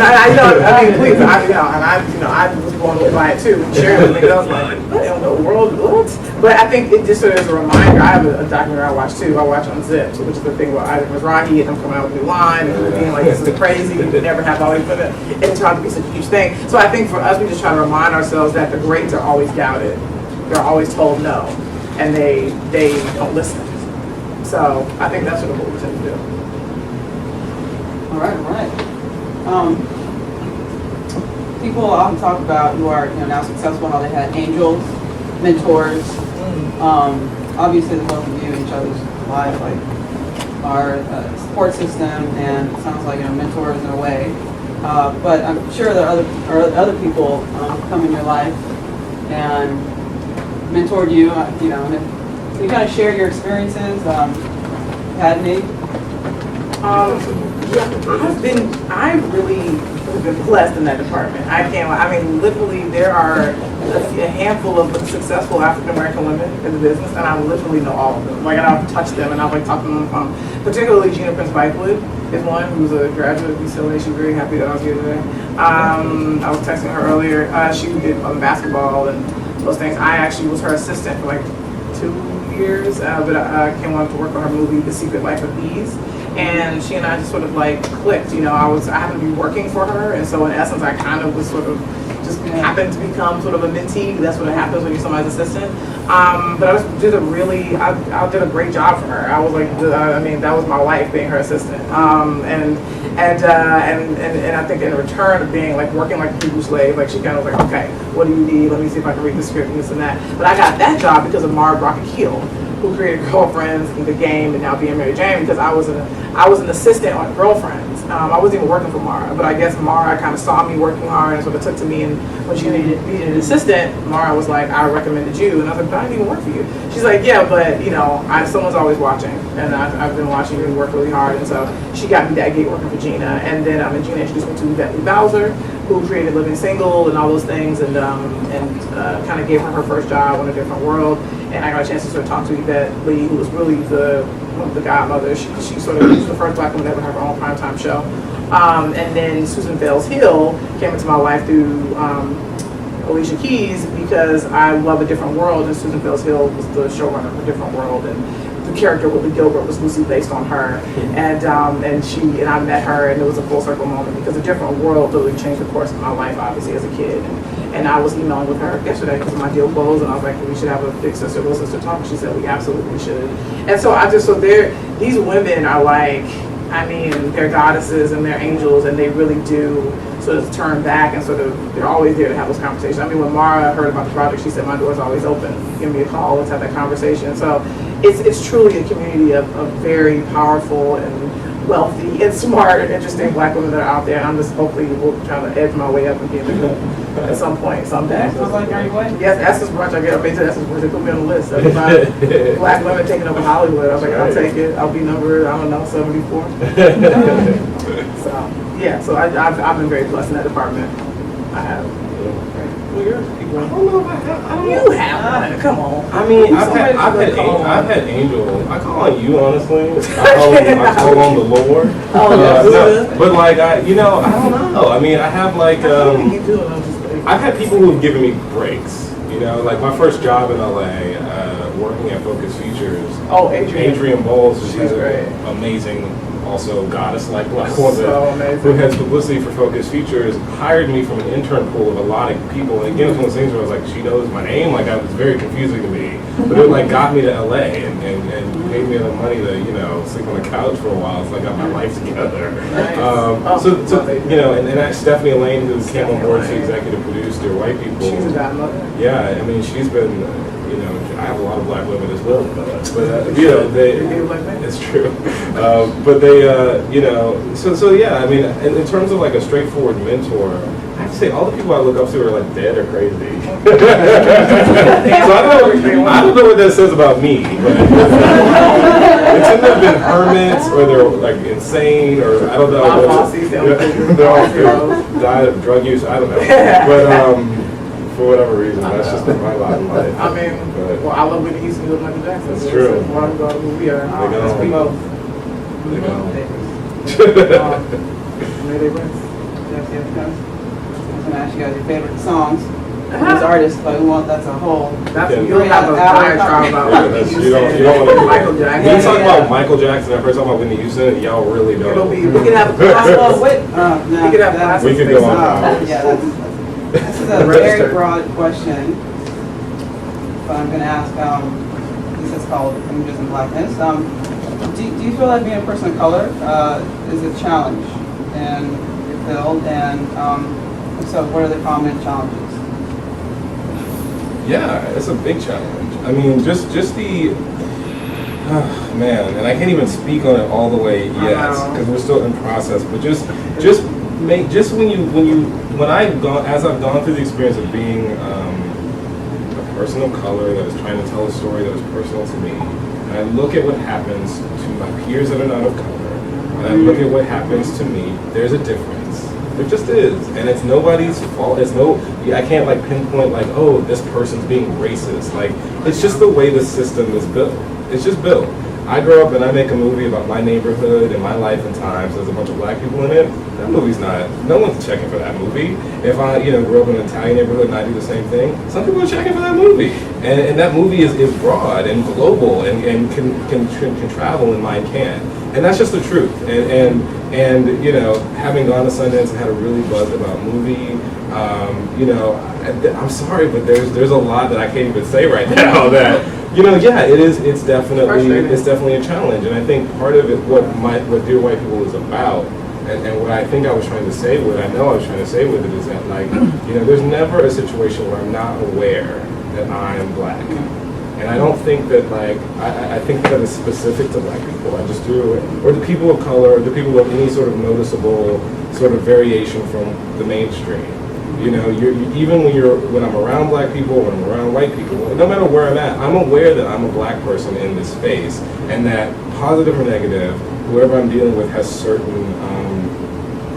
E: please, I was blown away by it too. And shared it with me, and I was like, what in the world, what? But I think it just sort of is a reminder. I have a documentary I watch too. I watch on Zip, which is the thing about Isaac Mizrahi and him coming out with a new line and being like, this is crazy. We never have all these, it turned out to be such a huge thing. So I think for us, we just try to remind ourselves that the greats are always doubted. They're always told no. And they don't listen. So I think that's what we tend to do.
A: All right. People often talk about who are now successful, how they had angels, mentors. Obviously, the both of you in each other's lives are a support system, and it sounds like mentors in a way. But I'm sure there are other people who come in your life and mentored you, and can you kind of share your experiences, Padney? I've really been blessed in that department. Literally there are a handful of successful African-American women in the business, and I literally know all of them. And I've touched them, and I've talked to them on the phone. Particularly Gina Prince-Bythewood is one who's a graduate of UCLA. She's very happy that I was here today. I was texting her earlier. She did basketball and those things. I actually was her assistant for 2 years, but I came on to work on her movie, The Secret Life of Bees. And she and I just sort of clicked. I happened to be working for her, and so in essence, I kind of was sort of just happened to become sort of a mentee. That's what happens when you're somebody's assistant. But I just did I did a great job for her. I was that was my life, being her assistant. And I think in return of being working like a Hebrew slave, she kind of was okay, what do you need? Let me see if I can read the script and this and that. But I got that job because of Mara Brockett Keel, who created Girlfriends and The Game and now Being Mary Jane, because I was an assistant on Girlfriend.
E: I wasn't even working for Mara, but I guess Mara kind of saw me working hard and sort of took to me, and when she needed an assistant, Mara was like, I recommended you, and I was like, but I didn't even work for you. She's like, yeah, but someone's always watching, and I've been watching you work really hard, and so she got me that gig working for Gina, and then Gina introduced me to Yvette Lee Bowser, who created Living Single and all those things, and kind of gave her first job on A Different World, and I got a chance to sort of talk to Yvette Lee, who was really the godmother. She sort of was the first Black woman to ever have her own primetime show. And then Susan Fales Hill came into my life through Alicia Keys, because I love A Different World, and Susan Fales Hill was the showrunner of A Different World, and the character Whitley Gilbert was loosely based on her, and I met her, and it was a full circle moment, because A Different World really changed the course of my life, obviously, as a kid. And I was emailing with her yesterday because my deal closed, and I was like, we should have a big sister, little sister talk. And she said, we absolutely should. And so these women are like, they're goddesses and they're angels, and they really do sort of turn back and they're always there to have those conversations. When Mara heard about the project, she said, my door's always open. Give me a call, let's have that conversation. So it's truly a community of very powerful and wealthy and smart and interesting Black women that are out there. And I'm just hopefully will try to edge my way up and be in the group at some point, someday.
A: Sounds like are you going?
E: Yes, Essence Brunch. I get up into Essence Brunch. They put me on the list. 75 Black women taking over Hollywood. I was like, I'll take it. I'll be number, 74. So I've been very blessed in that department. I have.
D: Well, I don't know if I don't
E: You have one. Come on.
D: I've had Angel. I call on you, honestly. I call on the Lord. But like I don't know. I have like I've had people who have given me breaks. Like my first job in LA, working at Focus Features.
E: Oh, Adrienne
D: Bowles,
E: she's great.
D: Amazing. Also goddess-like Black woman
E: so
D: who has publicity for Focus Features, hired me from an intern pool of a lot of people. And again, it's one of those things where I was like, she knows my name. Like, it was very confusing to me. But it like got me to LA and paid me enough money to sleep on the couch for a while. So I got my life together.
E: Nice.
D: And that's Stephanie Elaine, who came on board to executive produce Dear White People.
E: She's a godmother.
D: Yeah, she's been. I have a lot of Black women as well, but it's true. But they, in terms of like a straightforward mentor, I have to say all the people I look up to are like dead or crazy. So I don't know what that says about me, but they tend to have been hermits, or they're like insane, or I don't know. They're all died of drug use. I don't know, but. For whatever reason, that's just been my lot in life.
E: I love Whitney Houston and Michael Jackson.
D: That's true.
E: Why we go to who we are.
D: They go.
E: May they rest.
A: Yes. I was going to ask you guys your favorite songs. Those artists, but we want that's a whole.
E: You'll have a diatribe about Whitney Houston.
D: You don't want to
E: Michael Jackson.
D: When you talk about Michael Jackson, I first talk about Whitney Houston, y'all really don't.
E: We can have a class.
D: We could go on.
A: This is a very broad question, but I'm going to ask, this is called Images in Blackness. Do you feel like being a person of color is a challenge in your field? And if so, what are the common challenges?
D: Yeah, it's a big challenge. Just the, and I can't even speak on it all the way yet, because we're still in process, but as I've gone through the experience of being a person of color that is trying to tell a story that is personal to me, and I look at what happens to my peers that are not of color, and I look at what happens to me, there's a difference. There just is, and it's nobody's fault. I can't like pinpoint like, oh, this person's being racist. Like, it's just the way the system is built. It's just built. I grow up and I make a movie about my neighborhood and my life and times. There's a bunch of Black people in it. That movie's no one's checking for that movie. If I, grew up in an Italian neighborhood and I do the same thing, some people are checking for that movie. And that movie is broad and global and can travel and mine can't. And that's just the truth. And having gone to Sundance and had a really buzz about movie, I'm sorry, but there's a lot that I can't even say right now that, it's definitely a challenge. And I think part of it, what Dear White People is about, and what I think I was trying to say with it, I know I was trying to say with it, is that there's never a situation where I'm not aware that I am Black. And I don't think that like, I think that it's specific to black people. I just do, or the people of color, or the people of any sort of noticeable sort of variation from the mainstream. You know, even when I'm around black people, when I'm around white people, no matter where I'm at, I'm aware that I'm a black person in this space, and that positive or negative, whoever I'm dealing with has certain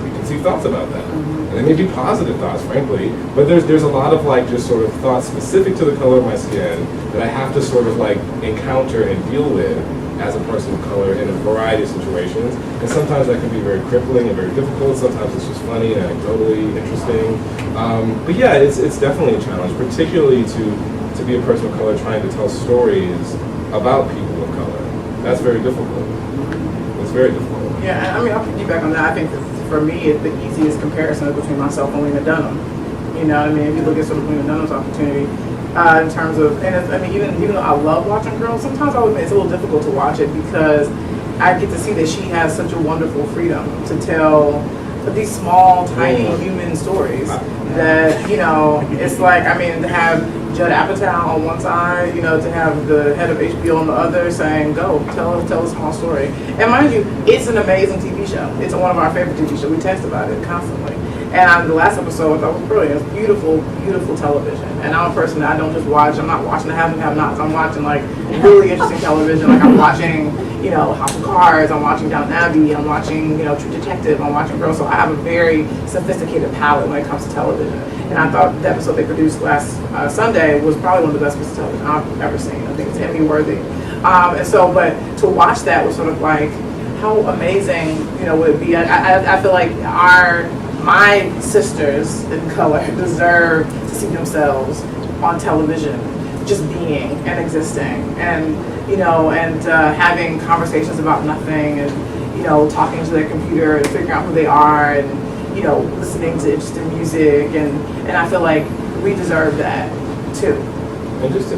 D: preconceived thoughts about that. And they may be positive thoughts, frankly, but there's a lot of like just sort of thoughts specific to the color of my skin that I have to sort of like encounter and deal with as a person of color in a variety of situations. And sometimes that can be very crippling and very difficult. Sometimes it's just funny and anecdotally interesting. But yeah, it's definitely a challenge, particularly to be a person of color trying to tell stories about people of color. That's very difficult. It's very difficult.
E: Yeah, I mean, I'll piggyback on that. I think that for me, the easiest comparison is between myself and Lena Dunham. You know what I mean? If you look at sort of Lena Dunham's opportunity, in terms of, and it's, I mean, even though I love watching Girls, sometimes I would admit it's a little difficult to watch it because I get to see that she has such a wonderful freedom to tell these small, tiny human stories that, you know, it's like, I mean, to have Judd Apatow on one side, you know, to have the head of HBO on the other saying, go, tell a small story. And mind you, it's an amazing TV show. It's one of our favorite TV shows. We text about it constantly. And the last episode I thought was brilliant. It's beautiful, beautiful television. And I'm a person that I don't just watch, I'm not watching the have and have-nots. I'm watching like really interesting television. Like I'm watching, you know, House of Cards, I'm watching Downton Abbey, I'm watching, you know, True Detective, I'm watching Girls. So I have a very sophisticated palette when it comes to television. And I thought the episode they produced last Sunday was probably one of the best pieces of television I've ever seen. I think it's Emmy-worthy. And so, but to watch that was sort of like, how amazing, you know, would it be? I feel like my sisters in color deserve to see themselves on television, just being and existing, and you know, and having conversations about nothing, and you know, talking to their computer and figuring out who they are, and you know, listening to interesting music, and I feel like we deserve that too.
D: And just to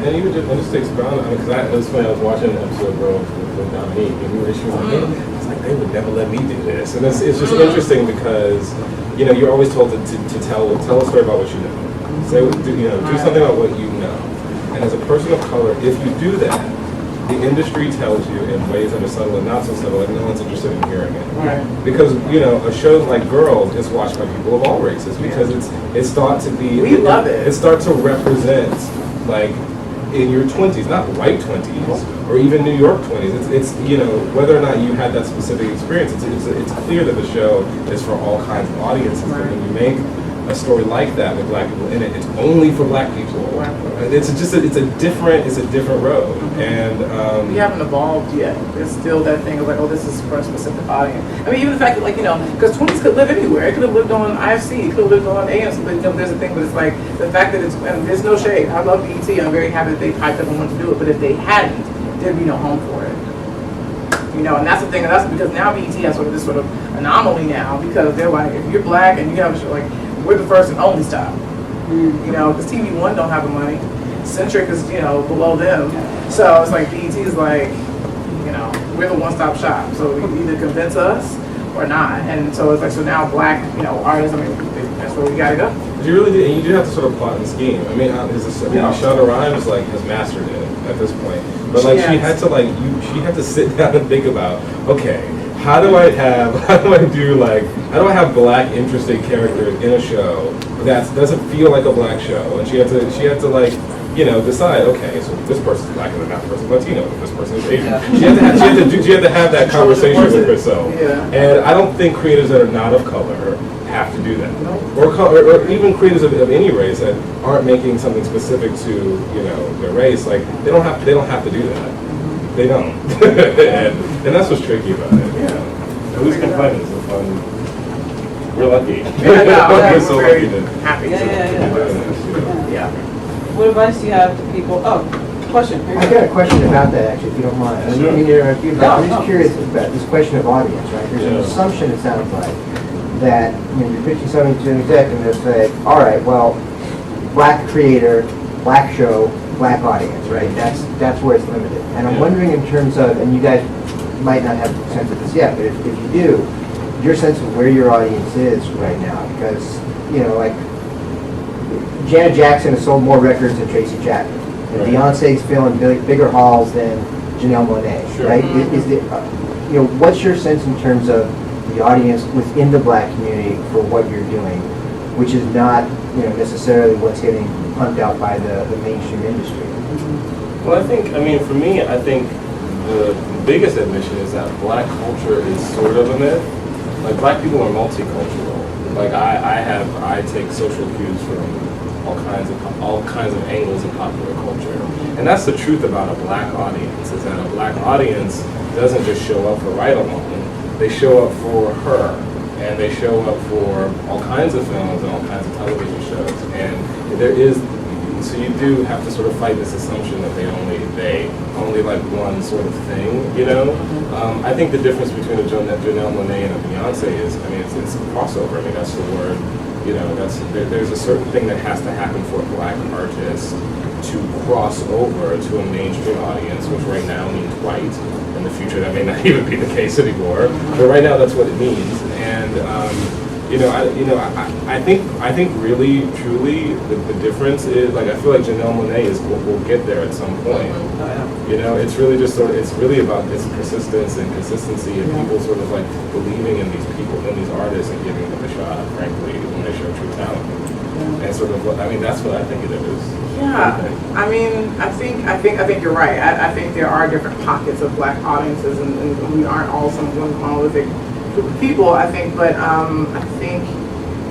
D: expound on it, because it was funny, I was watching an episode of Girls with Dominique, and we were just like, they would never let me do this, and it's just interesting because, you know, you're always told to tell a story about what you know. Do something about what you know. And as a person of color, if you do that, the industry tells you in ways that are subtle and not so subtle, and no one's interested in hearing it.
E: Right.
D: Because, you know, a show like Girls is watched by people of all races because it's thought to be.
E: We love it.
D: It starts to represent, like, in your 20s, not white 20s, or even New York 20s. It's you know, whether or not you had that specific experience, it's clear that the show is for all kinds of audiences. But when you make a story like that with black people in it, it's only for black people. It's a different road, and
E: we haven't evolved yet. It's still that thing of like, oh, this is for a specific audience. I mean, even the fact that, like, you know, because 20s could live anywhere. It could have lived on IFC, it could have lived on AMC, but you know, there's a thing. But it's like the fact that it's, and there's no shade. I love BET. I'm very happy that they hyped up and wanted to do it. But if they hadn't, there'd be no home for it. You know, and that's the thing. And that's because now BET has sort of this sort of anomaly now, because they're like, if you're black and you have a show, like, we're the first and only stop. You know, because TV One don't have the money. Centric is, you know, below them. So it's like BET is like, you know, we're the one-stop shop. So you either convince us or not. And so it's like, so now black, you know, artists, I mean, that's where we gotta go.
D: You really did, and you do have to sort of plot and scheme. I mean, Shonda Rhimes like has mastered it at this point. But like she had to sit down and think about, okay, how do I have black interesting characters in a show that doesn't feel like a black show? And she had to like, you know, decide, okay, so this person's black and that person's Latino, and this person is Asian. She had to have that conversation with herself.
E: Yeah.
D: And I don't think creators that are not of color have to do that, or even creators of any race that aren't making something specific to, you know, their race. Like they don't have to do that. They don't, and that's what's tricky about it. Yeah. At least complaining is fun. We're lucky.
E: Yeah,
D: We're so
E: very
D: lucky to
E: happy.
D: Yeah.
A: What advice do you have to people? Oh, question.
J: I got a question about that, actually, if you don't mind. I
D: Sure.
J: mean, you know, I'm just
A: No.
J: curious about this question of audience, right? There's an assumption, it sounds like, that, you know, you're pitching something to an exec and they'll say, all right, well, black creator, black show, black audience, right? That's where it's limited. And I'm wondering in terms of, and you guys might not have a sense of this yet, but if you do, your sense of where your audience is right now, because, you know, like, Janet Jackson has sold more records than Tracy Chapman, And
D: Right.
J: Beyonce's filling bigger halls than Janelle Monáe,
D: Sure.
J: right? Is it, what's your sense in terms of the audience within the black community for what you're doing, which is not, necessarily what's getting pumped out by the mainstream industry?
D: Well, for me, I think the biggest admission is that black culture is sort of a myth. Like, black people are multicultural. Like, I take social cues from all kinds of angles of popular culture. And that's the truth about a black audience, is that a black audience doesn't just show up for Ride Along. They show up for her, and they show up for all kinds of films and all kinds of television shows. And so you do have to sort of fight this assumption that they only like one sort of thing, I think the difference between a Janelle Monáe and a Beyonce is, it's a crossover. That's the word, there's a certain thing that has to happen for a black artist to cross over to a mainstream audience, which right now means white. In the future, that may not even be the case anymore, but right now that's what it means. And I think really, truly, the difference is, like, I feel like Janelle Monáe will get there at some point. It's really just it's really about this persistence and consistency, and people sort of like believing in these people, in these artists, and giving them a shot, frankly, when they show true talent. And sort of, that's what I think it is.
E: Yeah, I think you're right. I think there are different pockets of black audiences, and we aren't all some one monolithic group of people, I think, but I think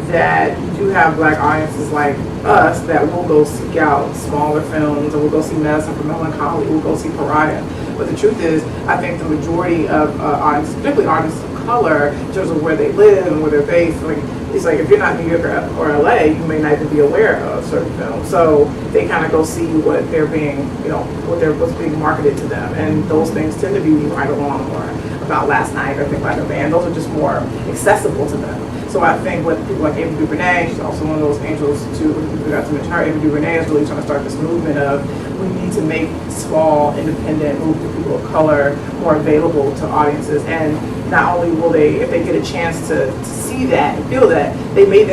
E: that you do have black audiences like us that will go seek out smaller films, or will go see Medicine for Melancholy, will go see Pariah. But the truth is, I think the majority of audiences, particularly artists of color, in terms of where they live and where they're based, it's like if you're not in New York or LA, you may not even be aware of certain films. So they kind of go see what they're being, what's being marketed to them, and those things tend to be Ride Along or About Last Night or things like that. And those are just more accessible to them. So I think what people like Ava DuVernay, she's also one of those angels too. We forgot to mention her. Ava DuVernay is really trying to start this movement of we need to make small, independent movies for people of color more available to audiences. And not only will they, if they get a chance to see that and feel that, they may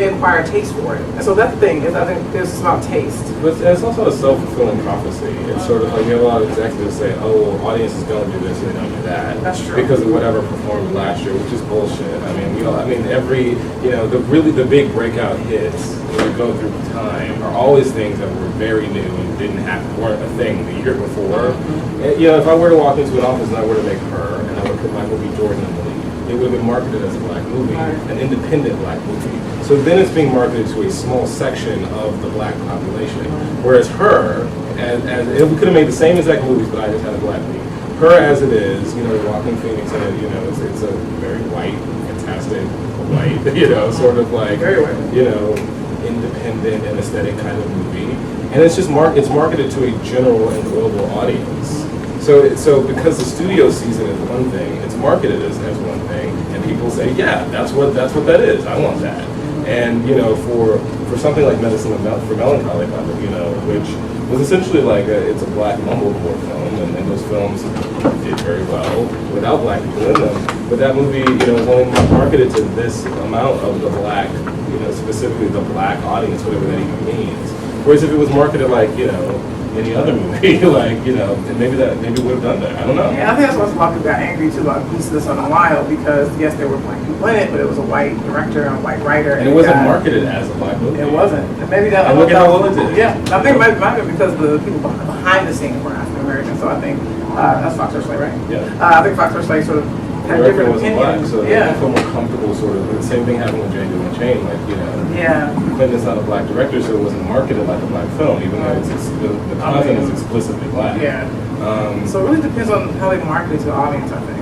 E: acquire a taste for it. And so that's the thing, is I think it's about taste.
D: But it's also a self-fulfilling prophecy. It's sort of like you have a lot of executives say, oh, well, audience is going to do this and they don't do that.
E: That's true.
D: Because of whatever performed last year, which is bullshit. The big breakout hits when you go through time are always things that were very new and weren't a thing the year before. And, if I were to walk into an office and I were to make Her, and I would put Michael B. Jordan in the lead, it would have been marketed as a black movie, an independent black movie. So then it's being marketed to a small section of the black population. Whereas Her, and we could have made the same exact movies, but I just had a black lead. Her as it is, Joaquin Phoenix, and it's a very white, fantastic white, sort of like,
E: Very white.
D: Independent and aesthetic kind of movie. And it's just it's marketed to a general and global audience. So because the studio sees it as one thing, it's marketed as one thing, and people say, yeah, that's what that is. I want that. And for something like Medicine for Melancholy, which was essentially like it's a black mumblecore film, and those films did very well without black people in them. But that movie, was only marketed to this amount of the black, specifically the black audience, whatever that even means. Whereas if it was marketed like any other movie, maybe it would have done that. I don't know.
E: Yeah, I think that's why a lot of people got angry too about Beast of the Southern Wild, because yes, there were black people in it, but it was a white director and a white writer.
D: And it wasn't marketed as a black movie.
E: It wasn't. Maybe that.
D: And look at how well it did.
E: Yeah, I think it might be because the people behind the scenes were African American. So I think that's Fox Searchlight, right?
D: Yeah.
E: I think Fox Searchlight sort of had different
D: wasn't black,
E: opinions.
D: so they feel more comfortable sort of. The same thing happened with Django Unchained,
E: Yeah.
D: Clinton's not a black director, so it wasn't marketed like a black film, even though the content is explicitly black.
E: Yeah. So it really depends on how they market it to the audience, I think.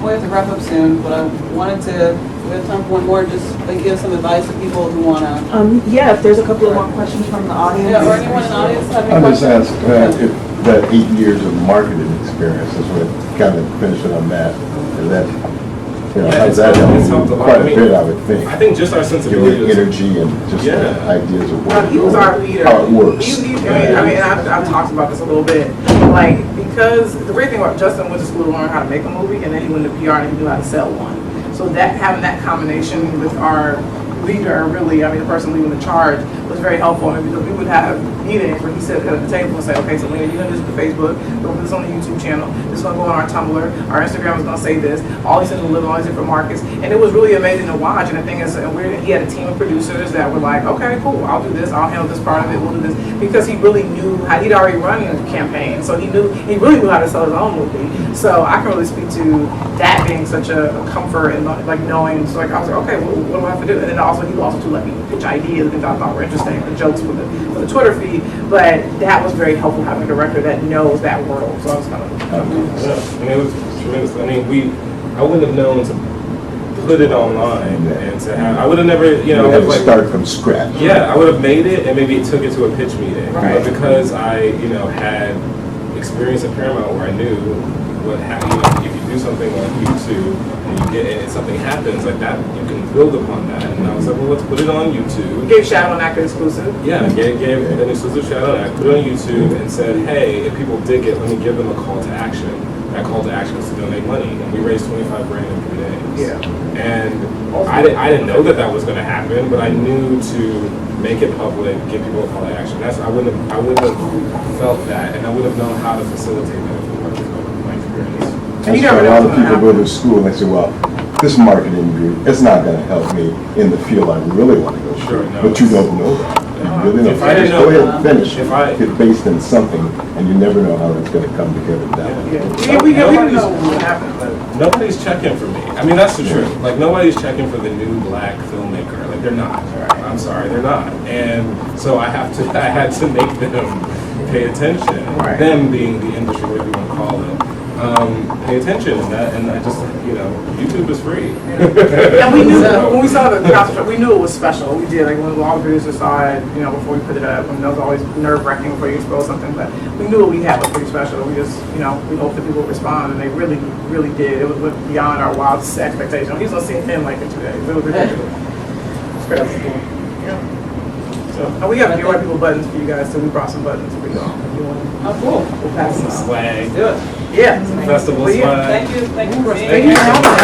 A: We have to wrap up soon, but I wanted to, we have time for one more, just give some advice to people who want to.
B: Yeah, if there's a couple of more questions from the audience.
A: Yeah, or anyone in the audience have any
K: I just
A: questions?
K: asked if that 8 years of marketing experience is what kind of finishing on that. Is that, how's that helped quite a bit, I would think.
D: I think just our sensibility.
K: Giving energy and just ideas of
E: He was our leader.
K: how it works.
E: I've talked about this a little bit. Because the great thing about Justin went to school to learn how to make a movie, and then he went to PR and he knew how to sell one. So that having that combination with our leader, really, I mean, the person leading the charge, was very helpful. I mean, we would have meetings where he said at the table and say, okay, so Lena, you're gonna do this on Facebook, we're gonna put this on the YouTube channel, this is gonna go on our Tumblr, our Instagram is gonna say this, all these things will live in all these different markets. And it was really amazing to watch. And the thing is, he had a team of producers that were like, okay, cool, I'll do this, I'll handle this part of it, we'll do this. Because he really knew how, he'd already run a campaign, so he really knew how to sell his own movie. So I can really speak to that being such a comfort and like knowing, so like I was like, okay, well, what do I have to do? And then also, he also to let me pitch ideas, things I thought were interesting, the jokes for the Twitter feed. But that was very helpful, having a director that knows that world. So I was kind of,
D: yeah, I mean, it was tremendous. I mean, I wouldn't have known to put it online and to have, I would have never, you know,
K: You have to
D: like,
K: start from scratch.
D: yeah, I would have made it and maybe took it to a pitch meeting.
E: Right.
D: But because I, you know, had experience at Paramount where I knew what happened, you know, if you do something on YouTube and you get and something happens like that, you can build upon that. And I was like, well, let's put it on YouTube.
E: gave Shadow an Actor exclusive.
D: Yeah, gave an exclusive shout out. I put it on YouTube and said, hey, if people dig it, let me give them a call to action. That call to action was to donate money, and we raised $25 grand in 3 days.
E: Yeah.
D: And I didn't know that was going to happen, but I knew to make it public, give people a call to action. I wouldn't have felt that, and I wouldn't have known how to facilitate that if it wasn't my experience.
E: And you
K: That's
E: never
K: why a lot
E: know
K: of
E: what's
K: people
E: gonna
K: go to school and they say, well, this marketing degree, it's not going to help me in the field I really want to go to.
D: Sure, no.
K: But you don't know that. You really
D: If
K: don't.
D: I didn't
K: Go
D: know-
K: ahead and finish.
D: if I-
K: Get based in something, and you never know how it's going to come together down.
E: Yeah, we didn't know what would happen, but.
D: Nobody's checking for me. I mean, that's the truth. Like, nobody's checking for the new black filmmaker. Like, they're not. I'm sorry, they're not. And so I had to make them pay attention.
E: Right.
D: Them being the industry, whatever you want to call it. Pay attention, and I just, you know, YouTube is free.
E: And we knew, when we saw the concert, we knew it was special. We did, like, when all the producers saw it, you know, before we put it up, and that was always nerve-wracking before you expose something, but we knew what we had was pretty special. We just, you know, we hoped that people would respond, and they really, really did. It was beyond our wildest expectation. We was gonna see him like in 2 days. It was ridiculous. It's crazy. Yeah. So, and we have Your White People buttons for you guys, so we brought some buttons for you all. If you want.
A: Oh, cool.
E: We'll pass them
D: Some
E: out.
D: swag.
A: Do it.
E: Yeah.
D: Festival
E: But yeah,
D: swag.
A: Thank you for being
E: Thank you
A: here.
E: for having us.